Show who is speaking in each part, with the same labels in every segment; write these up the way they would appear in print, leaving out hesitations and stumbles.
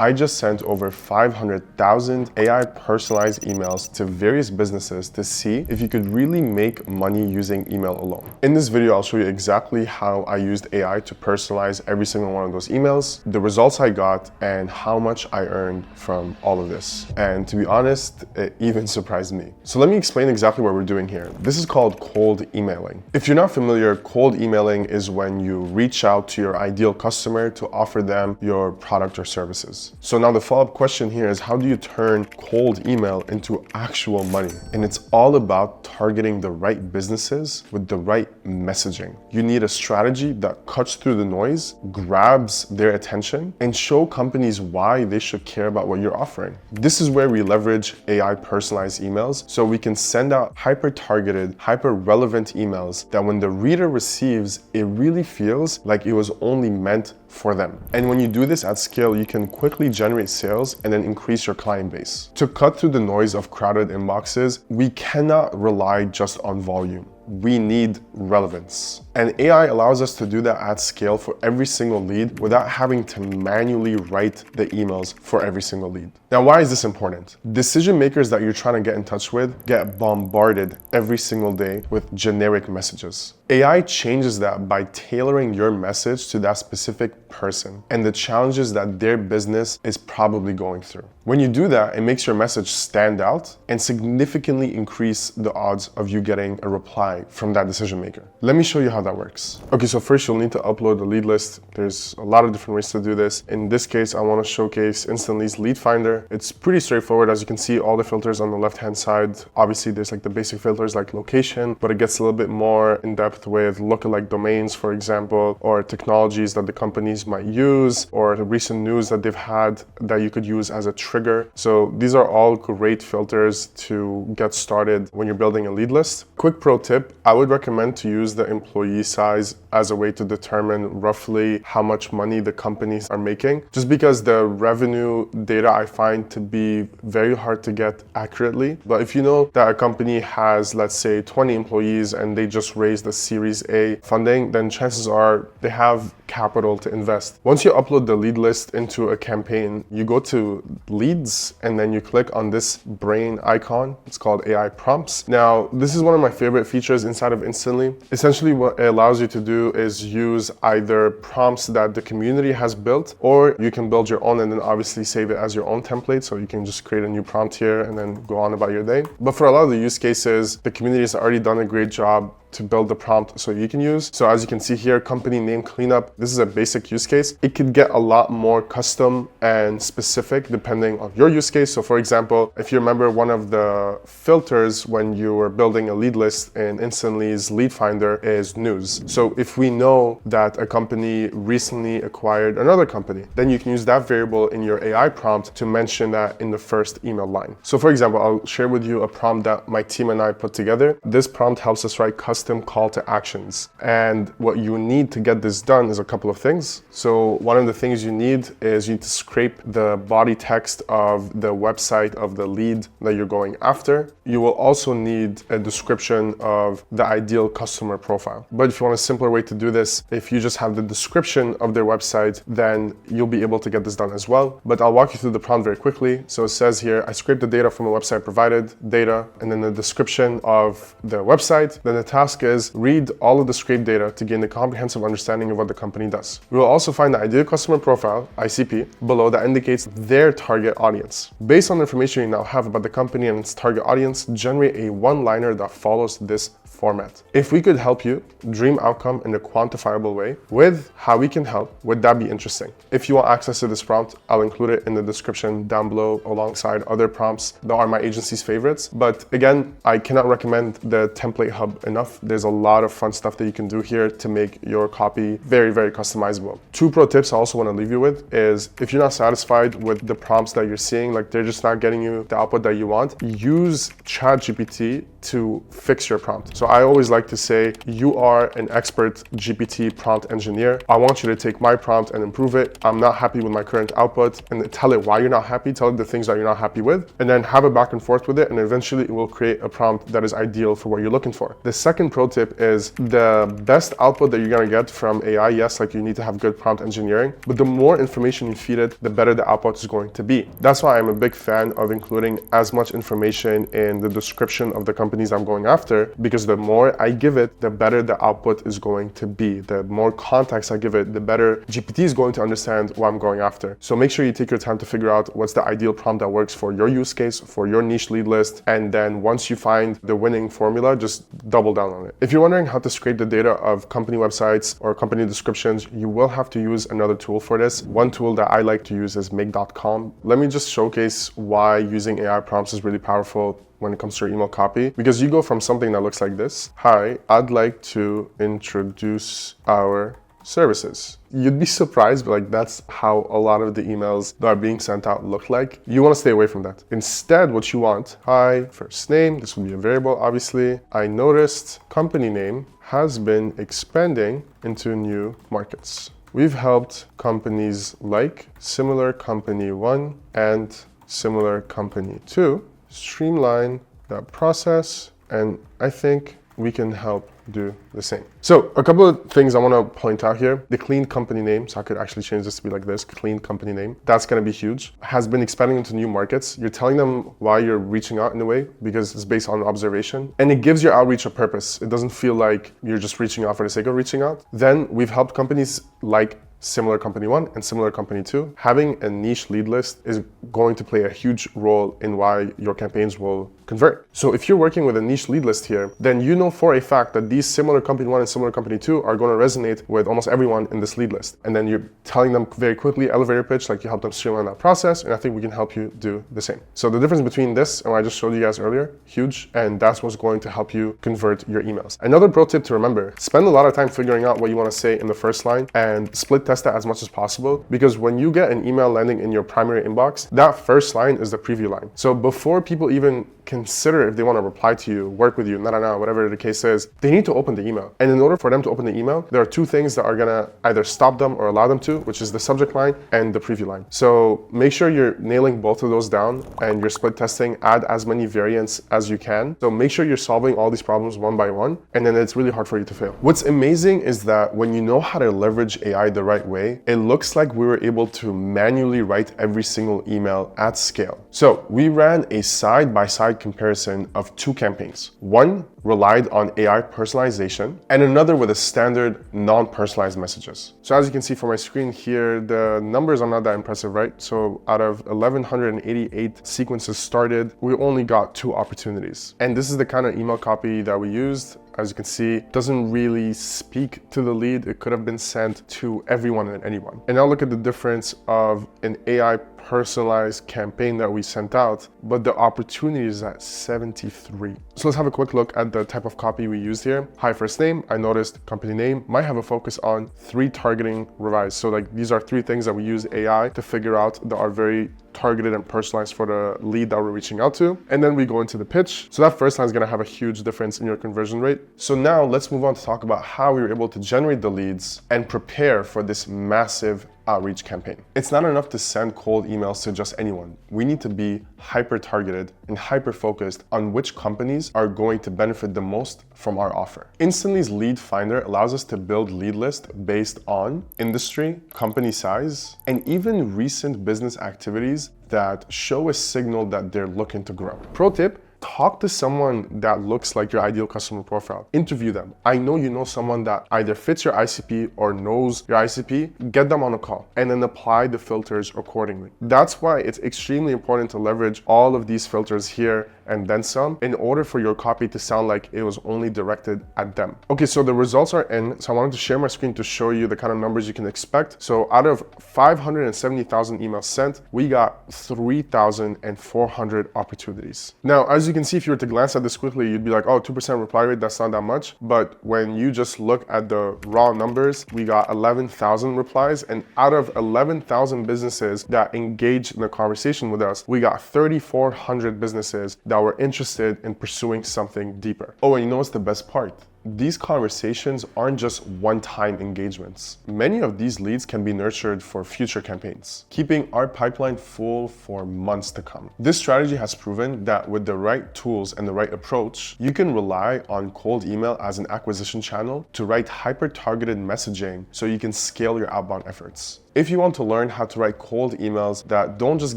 Speaker 1: I just sent over 500,000 AI personalized emails to various businesses to see if you could really make money using email alone. In this video, I'll show you exactly how I used AI to personalize every single one of those emails, the results I got, and how much I earned from all of this. And to be honest, it even surprised me. So let me explain exactly what we're doing here. This is called cold emailing. If you're not familiar, cold emailing is when you reach out to your ideal customer to offer them your product or services. So now the follow-up question here is, how do you turn cold email into actual money? And it's all about targeting the right businesses with the right messaging. You need a strategy that cuts through the noise, grabs their attention, and show companies why they should care about what you're offering. This is where we leverage AI personalized emails, so we can send out hyper-targeted, hyper-relevant emails that when the reader receives, it really feels like it was only meant for them. And when you do this at scale, you can quickly generate sales and then increase your client base. To cut through the noise of crowded inboxes, we cannot rely just on volume. We need relevance. And AI allows us to do that at scale for every single lead without having to manually write the emails for every single lead. Now, why is this important? Decision makers that you're trying to get in touch with get bombarded every single day with generic messages. AI changes that by tailoring your message to that specific person and the challenges that their business is probably going through. When you do that, it makes your message stand out and significantly increase the odds of you getting a reply from that decision maker. Let me show you how that works. Okay, so first you'll need to upload a lead list. There's a lot of different ways to do this. In this case, I want to showcase Instant Leads Lead Finder. It's pretty straightforward. As you can see, all the filters on the left-hand side. Obviously, there's like the basic filters like location, but it gets a little bit more in depth with lookalike domains, for example, or technologies that the companies might use, or the recent news that they've had that you could use as a trigger. So these are all great filters to get started when you're building a lead list. Quick pro tip, I would recommend to use the employee size as a way to determine roughly how much money the companies are making, just because the revenue data I find to be very hard to get accurately. But if you know that a company has, let's say, 20 employees and they just raised a Series A funding, then chances are they have capital to invest. Once you upload the lead list into a campaign, you go to leads and then you click on this brain icon. It's called AI prompts. Now, this is one of my favorite features inside of Instantly. Essentially, what it allows you to do is use either prompts that the community has built, or you can build your own and then obviously save it as your own template. So you can just create a new prompt here and then go on about your day. But for a lot of the use cases, the community has already done a great job to build the prompt so you can use. So as you can see here, company name cleanup, this is a basic use case. It could get a lot more custom and specific depending on your use case. So for example, if you remember, one of the filters when you were building a lead list in Instantly's lead finder is news. So if we know that a company recently acquired another company, then you can use that variable in your AI prompt to mention that in the first email line. So for example, I'll share with you a prompt that my team and I put together. This prompt helps us write custom call to actions. And what you need to get this done is a couple of things. So one of the things you need to scrape the body text of the website of the lead that you're going after. You will also need a description of the ideal customer profile. But if you want a simpler way to do this, if you just have the description of their website, then you'll be able to get this done as well. But I'll walk you through the prompt very quickly. So it says here, I scraped the data from a website provided, data, and then the description of the website. Then the task is read all of the scraped data to gain a comprehensive understanding of what the company does. We will also find the ideal customer profile, ICP, below that indicates their target audience. Based on the information you now have about the company and its target audience, generate a one-liner that follows this format. If we could help you dream outcome in a quantifiable way with how we can help, would that be interesting? If you want access to this prompt, I'll include it in the description down below alongside other prompts that are my agency's favorites. But again, I cannot recommend the template hub enough. There's a lot of fun stuff that you can do here to make your copy very, very customizable. Two pro tips I also want to leave you with is, if you're not satisfied with the prompts that you're seeing, like they're just not getting you the output that you want, use ChatGPT to fix your prompt. So I always like to say, you are an expert GPT prompt engineer. I want you to take my prompt and improve it. I'm not happy with my current output, and tell it why you're not happy, tell it the things that you're not happy with, and then have a back and forth with it, and eventually it will create a prompt that is ideal for what you're looking for. The second second pro tip is the best output that you're gonna get from AI, yes, like you need to have good prompt engineering, but the more information you feed it, the better the output is going to be. That's why I'm a big fan of including as much information in the description of the companies I'm going after, because the more I give it, the better the output is going to be. The more context I give it, the better GPT is going to understand what I'm going after. So make sure you take your time to figure out what's the ideal prompt that works for your use case, for your niche lead list, and then once you find the winning formula, just double down on it. If you're wondering how to scrape the data of company websites or company descriptions, you will have to use another tool for this. One tool that I like to use is make.com. Let me just showcase why using AI prompts is really powerful when it comes to your email copy, because you go from something that looks like this. Hi, I'd like to introduce our services. You'd be surprised, but like that's how a lot of the emails that are being sent out look like. You want to stay away from that. Instead, what you want, hi, first name, this will be a variable, obviously. I noticed company name has been expanding into new markets. We've helped companies like similar company 1 and similar company 2 streamline that process, and I think we can help do the same. So a couple of things I want to point out here. The clean company name, so I could actually change this to be like this, clean company name. That's going to be huge. Has been expanding into new markets. You're telling them why you're reaching out in a way, because it's based on observation. And it gives your outreach a purpose. It doesn't feel like you're just reaching out for the sake of reaching out. Then we've helped companies like similar company 1 and similar company 2. Having a niche lead list is going to play a huge role in why your campaigns will convert. So if you're working with a niche lead list here, then you know for a fact that these similar company 1 and similar company 2 are going to resonate with almost everyone in this lead list. And then you're telling them very quickly, elevator pitch, like you help them streamline that process. And I think we can help you do the same. So the difference between this and what I just showed you guys earlier, huge. And that's what's going to help you convert your emails. Another pro tip to remember, spend a lot of time figuring out what you want to say in the first line and split test that as much as possible, because when you get an email landing in your primary inbox, that first line is the preview line. So before people even consider if they want to reply to you, work with you, whatever the case is, they need to open the email. And in order for them to open the email, there are two things that are gonna either stop them or allow them to, which is the subject line and the preview line. So make sure you're nailing both of those down and you're split testing, add as many variants as you can. So make sure you're solving all these problems one by one, and then it's really hard for you to fail. What's amazing is that when you know how to leverage AI the right way, it looks like we were able to manually write every single email at scale. So we ran a side-by-side comparison of two campaigns. One relied on AI personalization and another with a standard non-personalized messages. So as you can see from my screen here, the numbers are not that impressive, right? So out of 1,188 sequences started, we only got 2 opportunities. And this is the kind of email copy that we used. As you can see, doesn't really speak to the lead. It could have been sent to everyone and anyone. And now look at the difference of an AI personalized campaign that we sent out, but the opportunity is at 73. So let's have a quick look at the type of copy we used here. Hi, first name. I noticed company name might have a focus on 3 targeting revised. So like these are 3 things that we use AI to figure out that are very targeted and personalized for the lead that we're reaching out to. And then we go into the pitch. So that first line is going to have a huge difference in your conversion rate. So now let's move on to talk about how we were able to generate the leads and prepare for this massive outreach campaign. It's not enough to send cold emails to just anyone. We need to be hyper-targeted and hyper-focused on which companies are going to benefit the most from our offer. Instantly's lead finder allows us to build lead list based on industry, company size, and even recent business activities that show a signal that they're looking to grow. Pro tip: talk to someone that looks like your ideal customer profile. Interview them. I know you know someone that either fits your ICP or knows your ICP. Get them on a call and then apply the filters accordingly. That's why it's extremely important to leverage all of these filters here and then some in order for your copy to sound like it was only directed at them. Okay, so the results are in. So I wanted to share my screen to show you the kind of numbers you can expect. So out of 570,000 emails sent, we got 3,400 opportunities. Now, as you can see, if you were to glance at this quickly, you'd be like, oh, 2% reply rate, that's not that much. But when you just look at the raw numbers, we got 11,000 replies. And out of 11,000 businesses that engaged in the conversation with us, we got 3,400 businesses that were interested in pursuing something deeper. Oh, and you know what's the best part? these conversations aren't just one-time engagements. Many of these leads can be nurtured for future campaigns, keeping our pipeline full for months to come. This strategy has proven that with the right tools and the right approach, you can rely on cold email as an acquisition channel to write hyper-targeted messaging so you can scale your outbound efforts. If you want to learn how to write cold emails that don't just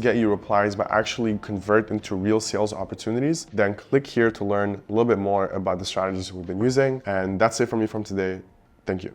Speaker 1: get you replies but actually convert into real sales opportunities, then click here to learn a little bit more about the strategies we've been using. And that's it from me from today. Thank you.